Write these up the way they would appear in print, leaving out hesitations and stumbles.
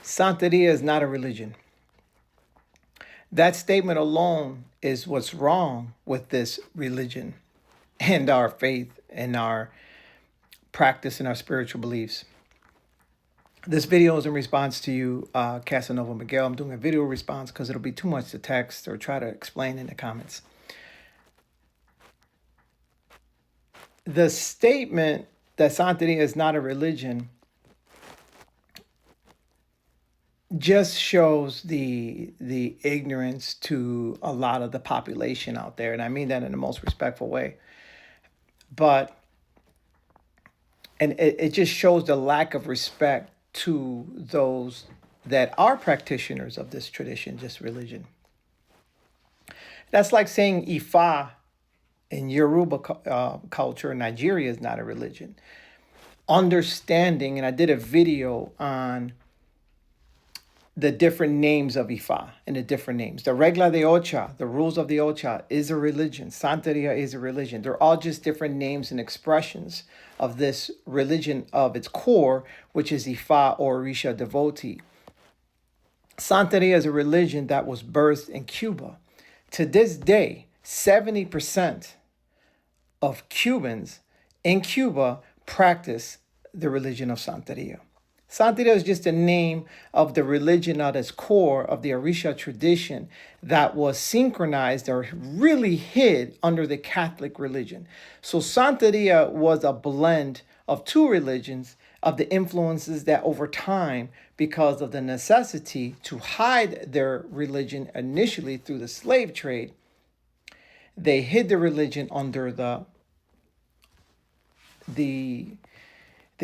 Santeria is not a religion. That statement alone is what's wrong with this religion and our faith and our practice and our spiritual beliefs. This video is in response to you, Casanova Miguel. I'm doing a video response because it'll be too much to text or try to explain in the comments. The statement that Santeria is not a religion just shows the ignorance to a lot of the population out there, and I mean that in the most respectful way. And it just shows the lack of respect to those that are practitioners of this tradition, this religion. That's like saying Ifa in Yoruba culture in Nigeria is not a religion. Understanding, and I did a video on the different names of Ifa and the different names. The regla de ocha, the rules of the ocha, is a religion. Santeria is a religion. They're all just different names and expressions of this religion of its core, which is Ifa or Orisha devotee. Santeria is a religion that was birthed in Cuba. To this day, 70% of Cubans in Cuba practice the religion of Santeria. Santeria is just a name of the religion at its core of the Orisha tradition that was synchronized or really hid under the Catholic religion. So Santeria was a blend of two religions, of the influences that over time, because of the necessity to hide their religion initially through the slave trade, they hid the religion under the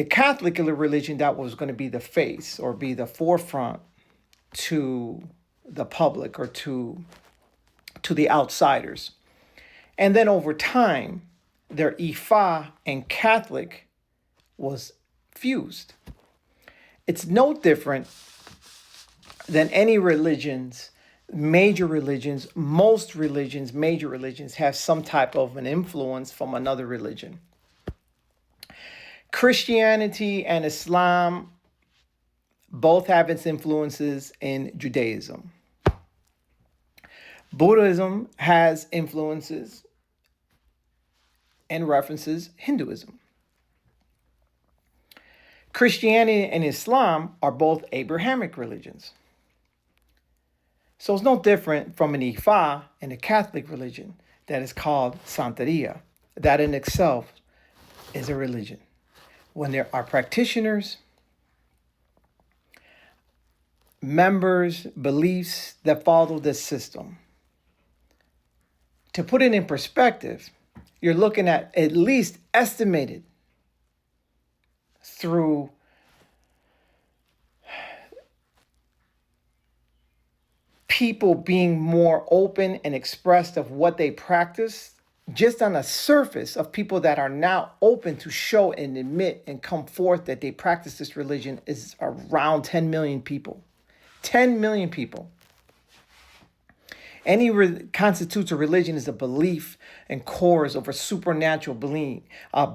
Catholic religion that was going to be the face or be the forefront to the public or to the outsiders. And then over time, their Ifa and Catholic was fused. It's no different than any religions, major religions. Most religions, major religions, have some type of an influence from another religion. Christianity and Islam both have its influences in Judaism. Buddhism has influences and references Hinduism. Christianity and Islam are both Abrahamic religions. So it's no different from an Ifa in a Catholic religion that is called Santeria. That in itself is a religion. When there are practitioners, members, beliefs that follow this system. To put it in perspective, you're looking at least estimated through people being more open and expressed of what they practice, just on the surface of people that are now open to show and admit and come forth that they practice this religion is around 10 million people. 10 million people. Constitutes a religion is a belief and cores of a supernatural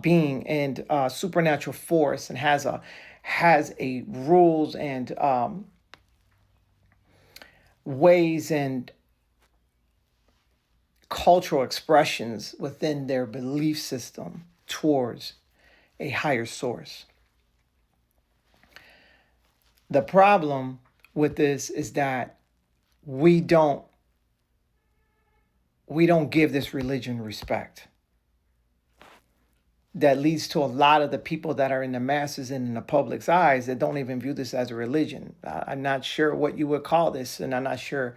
being and supernatural force, and has a rules and ways and cultural expressions within their belief system towards a higher source. The problem with this is that we don't give this religion respect. That leads to a lot of the people that are in the masses and in the public's eyes that don't even view this as a religion. I'm not sure what you would call this, and I'm not sure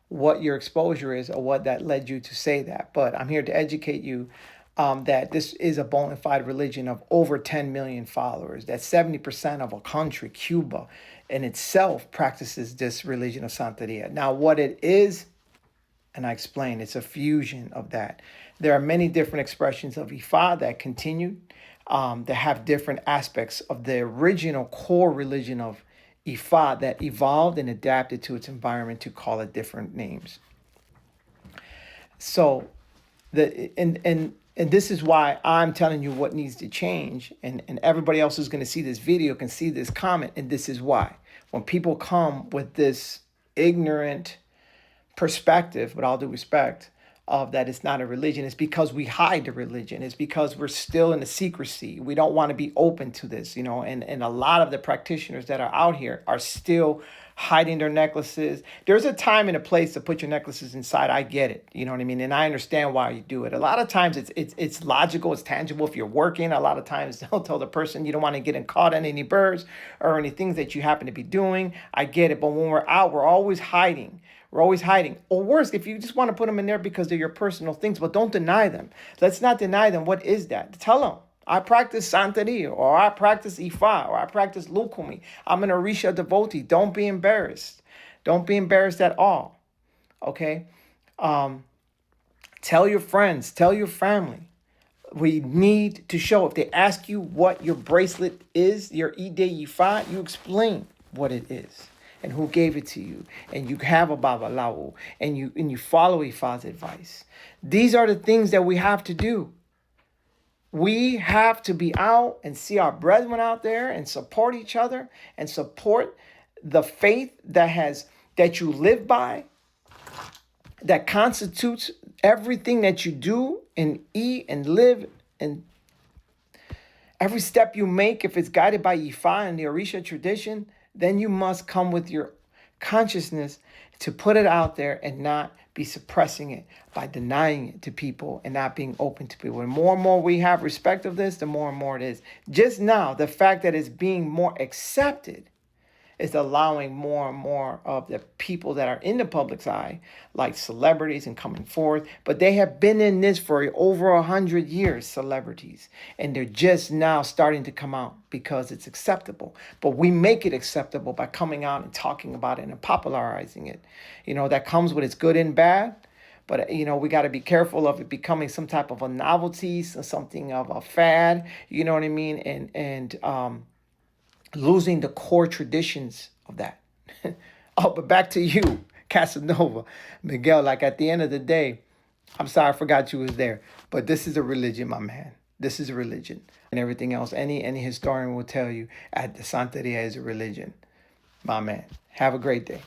what your exposure is or what that led you to say that. But I'm here to educate you that this is a bona fide religion of over 10 million followers, that 70% of a country, Cuba, in itself practices this religion of Santeria. Now, what it is, and I explained, it's a fusion of that. There are many different expressions of Ifa that continue, that have different aspects of the original core religion of Ifa that evolved and adapted to its environment to call it different names. So, and And this is why I'm telling you what needs to change. And everybody else who's going to see this video can see this comment. And this is why. When people come with this ignorant perspective, with all due respect, of that it's not a religion, it's because we hide the religion. It's because we're still in the secrecy. We don't want to be open to this, and a lot of the practitioners that are out here are still hiding their necklaces. There's a time and a place to put your necklaces inside. I get it. You know what I mean? And I understand why you do it. A lot of times it's logical, it's tangible. If you're working, a lot of times they'll tell the person you don't want to get caught in any birds or any things that you happen to be doing. I get it. But when we're out, we're always hiding. We're always hiding. Or worse, if you just want to put them in there because they're your personal things, but don't deny them. Let's not deny them. What is that? Tell them. I practice Santeria, or I practice Ifa, or I practice Lukumi. I'm an Orisha devotee. Don't be embarrassed. Don't be embarrassed at all. Okay? Tell your friends. Tell your family. We need to show. If they ask you what your bracelet is, your Ide Ifa, you explain what it is and who gave it to you, and you have a babalawo, and you follow Ifa's advice. These are the things that we have to do. We have to be out and see our brethren out there and support each other and support the faith that you live by, that constitutes everything that you do and eat and live, and every step you make. If it's guided by Ifa and the Orisha tradition, then you must come with your consciousness to put it out there and not be suppressing it by denying it to people and not being open to people. And more we have respect of this, the more and more it is. Just now, the fact that it's being more accepted is allowing more and more of the people that are in the public's eye, like celebrities, and coming forth. But they have been in this for over 100 years, celebrities. And they're just now starting to come out because it's acceptable. But we make it acceptable by coming out and talking about it and popularizing it. That comes with its good and bad. But, we got to be careful of it becoming some type of a novelty, something of a fad, you know what I mean? And losing the core traditions of that. Oh, but back to you, Casanova. Miguel, like at the end of the day, I'm sorry I forgot you was there, but this is a religion, my man. This is a religion. And everything else, any historian will tell you at the Santeria is a religion. My man, have a great day.